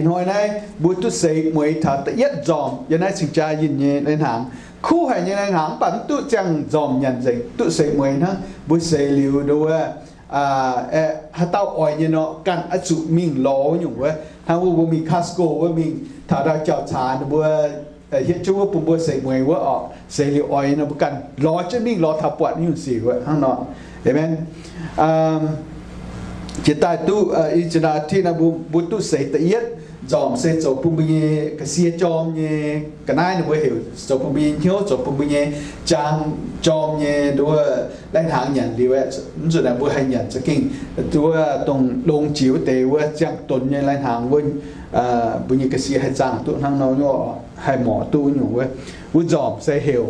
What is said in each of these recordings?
hồi nay buổi tu sấy mới thả tự yết dòm giờ này sinh cha nhìn nhẹ lên hàng khu hay như lên hàng bản tu chẳng dòm nhận dành tu sấy mới nó buổi sấy liều đâu hạt tao ỏi như nó căn áp dụng mình ló nhung với hàng buổi mình Costco với mình thả ra chào trà buổi hiện chung với buổi sấy mới với ọ sấy liều ỏi nó căn ló cho mình ló tháp quạt như gì vậy hàng nọ amen chỉ tại tu ý chỉ là thì là buổi tu sấy tự yết dòm sẽ cho bùn bì cái xe chom nhé cái này nó mới hiểu cho bùn bì nhớ cho bùn bì nhé trang chom nhé đua đánh hàng nhận đi vậy rồi là bữa hay nhận cho kinh đua tông lông chiếu tê với trang tuần nhé đánh hàng với bùn nhé cái xe hay trang tụi hàng nó nhỏ hay mỏ tu nhủ với bữa dòm sẽ hiểu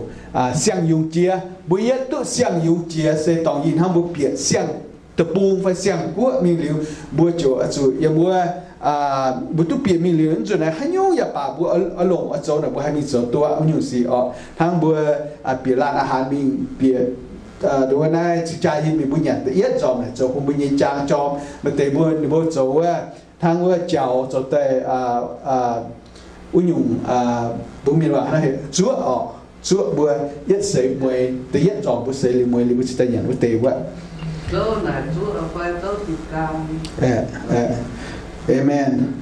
xiang dùng chia bữa yết tụi xiang dùng chia sẽ tòng nhìn hàng bữa biển xiang tập buông phải xiang của mình liu bữa chỗ rồi giờ bữa buổi tu biển mình liền rồi này hay nhung ya bà buổi ở lồng ở chỗ này buổi hay mình chỗตัวเอาอยู่สิทั้งbuổi biểnร้านอาหารmình biển đối nàyใจยินมีบุญญาแต่เอียดจอมเนี่ยchỗ cũngบุญญาจางจอมมันแต่buổi chỗทั้งbuổiเจ้าchỗแต่อุ่นยุ่งบุญมีว่านะchúa buổi yết sấy mùiแต่เอียดจอมบุญsấy li mùi liบุญแต่อย่างบุญแต่ว่าchỗ này chúa ở quay tới thì cao Amen.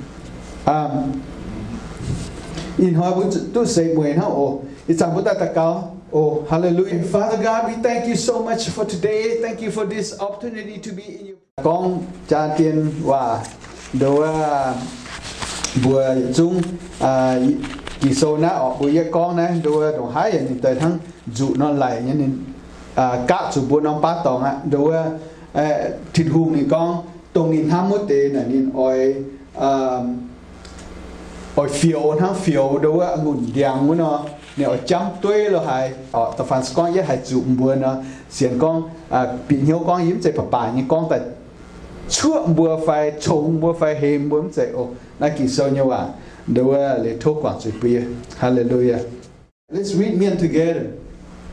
In how to say when how it's a oh hallelujah. Father God, we thank you so much for today. Thank you for this opportunity to be in your con cha tiên và đồ bùa chung kỳ số na ở bùa con này đồ hái những tới thằng dụ nó lại những các chủ buôn ông bát tòng á đồ thịt hùm thì con tông nhìn ham một tê là nhìn oi phiêu thang phiêu đâu á ngùn giang muốn nó nếu chăm tuổi là hay tập phản con nhất hay dụng buồn nó xiên con bị nhiều con yếm chạy bà như con tại chúa bùa phải trồng bùa phải hềm bùa chạy na kỳ sâu nhau đâu lệ thuốc quảng trị bia hallelujah. Let's read men together.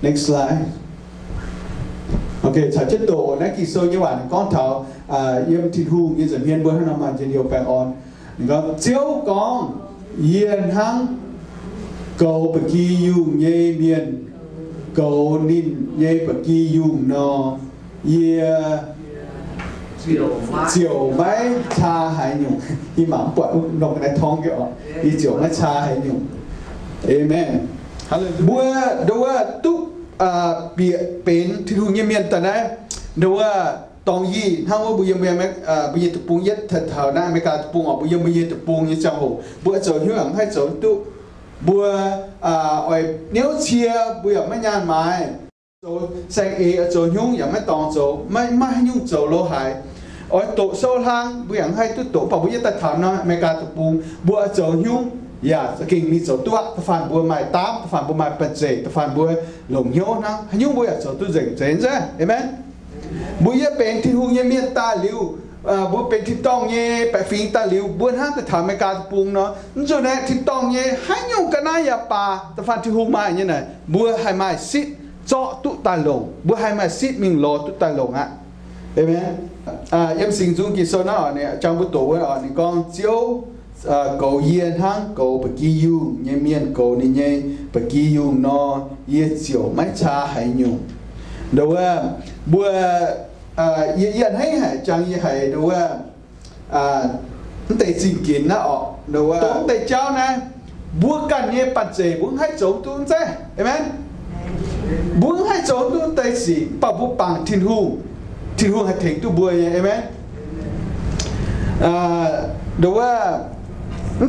Next slide. Okay, chả chết tổ nãy kỳ sâu như bạn con thảo yếm thịt hùm như dần hiên bữa hôm mà trên điều phèn on, có chiếu con yên hăng cầu bậc kỳ dùng nhê miền cầu nín nhê bậc kỳ dùng nó chiều máy cha hay nhung khi mà bọn nông này thong kiểu đi chiều máy cha hay nhung amen bữa đâu túc bịเป็นที่หูเงียบๆแต่นะดูว่าตองยี่ถ้าว่าบุญยังไม่บุญตุปุงยัดเถอะนะไม่กล้าตุปุงออกบุญยังบุญตุปุงยังจังหูบัวเจอหิ้งให้เจอตุบัวไอ้เนื้อเชียบัวยังไม่ยานไม้โจแสงเอเจอหิ้งยังไม่ตองโจไม่ให้หิ้งโจโลหายไอ้โตโซทางบัวยังให้ตุโตปะบุญยัดเถอะนะไม่กล้าตุปุงบัวเจอหิ้งสกิงมีโจตัวตะฟันบัวไม้ตามตะฟันบัวไม้เป็นเจตะฟันบัวหลงหิ้วนะหิ้วบัวโจตัวเจ๋งเจ๋งใช่เห็นไหมบัวเป็นที่หูเงียบตาลิวบัวเป็นที่ต้องเย่ไปฟิงตาลิวบัวห้ามแต่ถามไม่กล้าปุงเนาะนั่นจุดนั้นที่ต้องเย่ให้หิ้วกันนะอย่าป่าตะฟันที่หูไม้ยังไงบัวให้ไม้ซิดเจาะตุตาลงบัวให้ไม้ซิดมิงโลตุตาลงเห็นไหมยังสิ่งจุงกิโซน่าเนี่ยจังบุตโตว่านี่กองเจียวcầu yên hang cầu bậc kỳ dùng nhẹ miên cầu này nhẹ bậc kỳ dùng nó yên chiều mấy cha hay nhung đâu bữa yên hay hay chẳng yên hay đâu tây xin kiến nó đâu tốn tây trao này bữa cần nhẹ bận chế bữa hay chống tuôn thế amen bữa hay chống tuôn tây xì bảo bữa bằng thiên hu hay thành tu bữa amen đâu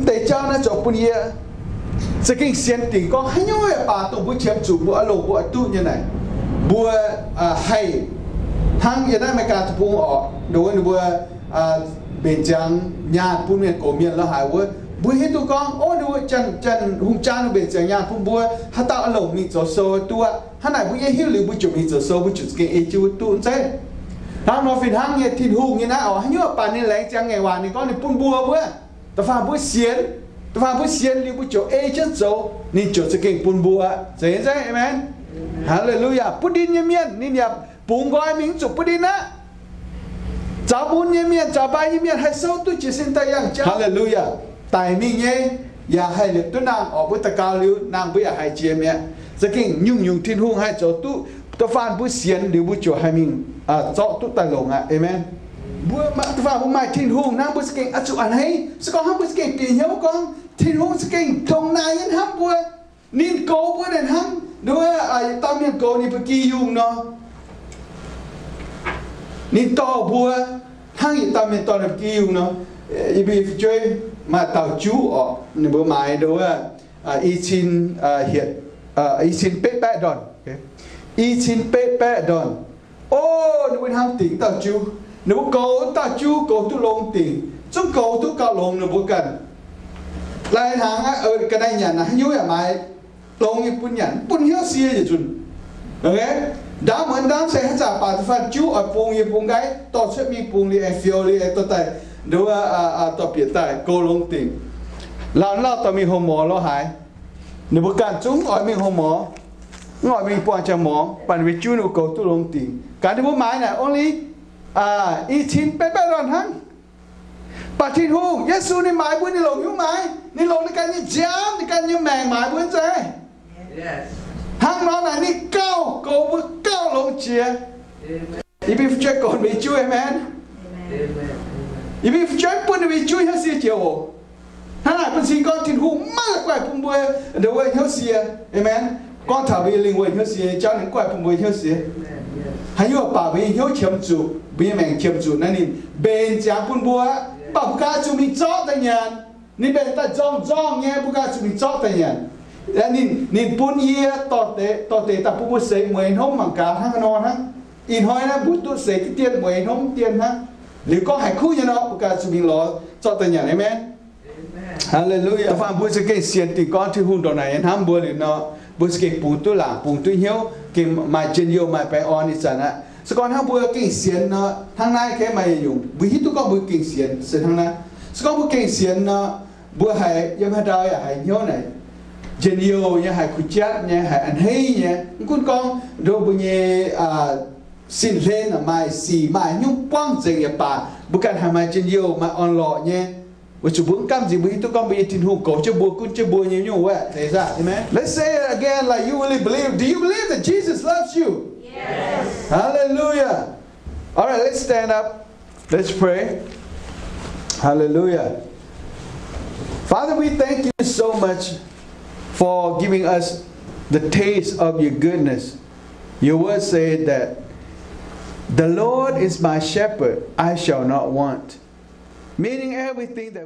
แต่เจ้านะจบปุ่นเย่สกิงเสียนติงก็ให้ย้อยป่าตรงบุเชียมจูบัวอโลบัวตู้ยังไงบัวให้ทั้งยังได้ไม่การทุบออกโดยบัวเบญจังญาติผู้เมียนโกเมียนแล้วหายบัวเห็นตัวกองโอ้ดูจันหุ่งจานเบญจังญาติผู้บัวฮัตตาอโลมีโจโซตัวฮันไหนบัวเย่หิวหรือบัวจุมีโจโซบัวจุสกิงเอจูตู้ใช่ทั้งนอฟินทั้งเนี่ยทินหุ่งเนี่ยนะอ๋อให้ย้อยป่านี่แรงจังไงวะนี่ก็นี่ปุ่นบัวบัวแต่ฟังผู้เสียนหรือผู้โจเอเจนโจนี่โจสกิงปุ่นบัวเห็นใช่ไหมฮาเลลูยาปุดินเมียนนี่เนี่ยปุ่งก้อยมิงจุปุดินนะจ่าบุญเมียนจ่าใบเมียนให้เศร้าตุจิสินตายังจ้าฮาเลลูยา tại mình nhé ya hay liệt tu nàng ở bữa ta cao liu nàng bữa hay chia mẹ sẽ kinh nhung thiên hung hay cho tu phan bữa xiên liu bữa chỗ hay mình cho tu tài lồng amen bữa mà tu phan bữa mai thiên hung nàng bữa sẽ kinh ắt anh hay sẽ con ham bữa sẽ kinh tiền hiếu con thiên hung sẽ kinh thông này nhân ham bữa nín cố bữa đền ham đúng không tao miền cố nín bữa kỳ dùng nó nín to bữa hang gì tao miền to là kỳ dùng nó bị chơi mà tàu chú ở bữa mai đó y xin hiện y xin pet pet đòn y xin pet pet đòn ô nếu bên ham tiếng tàu chú nếu cầu tàu chú cầu tu lông tiếng chúng cầu tu cao lông nó bữa cần lại hàng ở cái này nhà này nhớ mai lông như bún hiếu xia gì chun ok đã muốn đang sẽ trả bài phát chú ở vùng như vùng cái tàu sẽ bị vùng đi phiêu đi tàu tại đúng tàu biệt tại cầu lông tiếng làm lao tàu mình hôm mỏ lo hại nếu bữa cần chúng gọi mình hôm mỏ gọi mình quan trọng mỏ bạn vì chú nó cầu tu lông tiếng cái này bữa mai này only y chín bé bé đoàn hăng bà thiên hùng Giêsu này mãi bữa đi lồng như mãi đi lồng đi cái như jam đi cái như mèn mãi bữa chơi hăng nó này đi cao cầu bữa cao lồng chia y bị chơi còn bị chui amen y bị chơi bữa bị chui hết xia chiều hăng này bên xin con thiên hùng má là quậy bụng bữa đều quậy hết xia amen con thảo bị linh quậy hết xia cho những quậy bụng bữa hết xia hay như bà bị hiếu chiếm chủ bị mình chiếm chủ nên nhìn bên trái bún bùa bảo ca chúng mình chót tay nhàn nhìn bên ta dòng nghe bảo ca chúng mình chót tay nhàn nhìn bún ye tọt tệ ta bún bùa sấy mười hôm bằng cá hăng non hăng in hỏi na bún tu sấy cái tiền mười hôm tiền hăng nếu có hải khu như nó bảo ca chúng mình lo chót tay nhàn amen hallelujah phạm bùa sẽ cái xiên tình con thì hùng đồ này anh ham bùa liền nó bùa sẽ cái bún tu làng bún tu hiếu cái mai trên yêu mai phải on đi chẳng ạสกอนห้าบัวเก่งเสียนเนาะทางนายแค่ไม่อยู่วิธีตุก็บัวเก่งเสียนเสียทางนั้นสกอนบัวเก่งเสียนเนาะบัวหายยังหาได้หายเหี้ยวไหนเจนโยยังหายขุจัดยังหายอันเฮียยังคุณกองดูบุญเย่สินเล่นอะไม่สีไม่ยุ่งป้องเจียป่าบุกันหาไม่เจนโยมาออนหล่อเนี่ยว่าจุบุ้งกำจิบุญตุก็มีทิ้งหูโกจะบัวคุณจะบัวยังยุ่งวะใช่ไหมใช่ไหม Let's say it again like you really believe. Do you believe that Jesus loves you? Yes. Hallelujah. All right, let's stand up. Let's pray. Hallelujah. Father, we thank you so much for giving us the taste of your goodness. Your word said that the Lord is my shepherd, I shall not want. Meaning everything that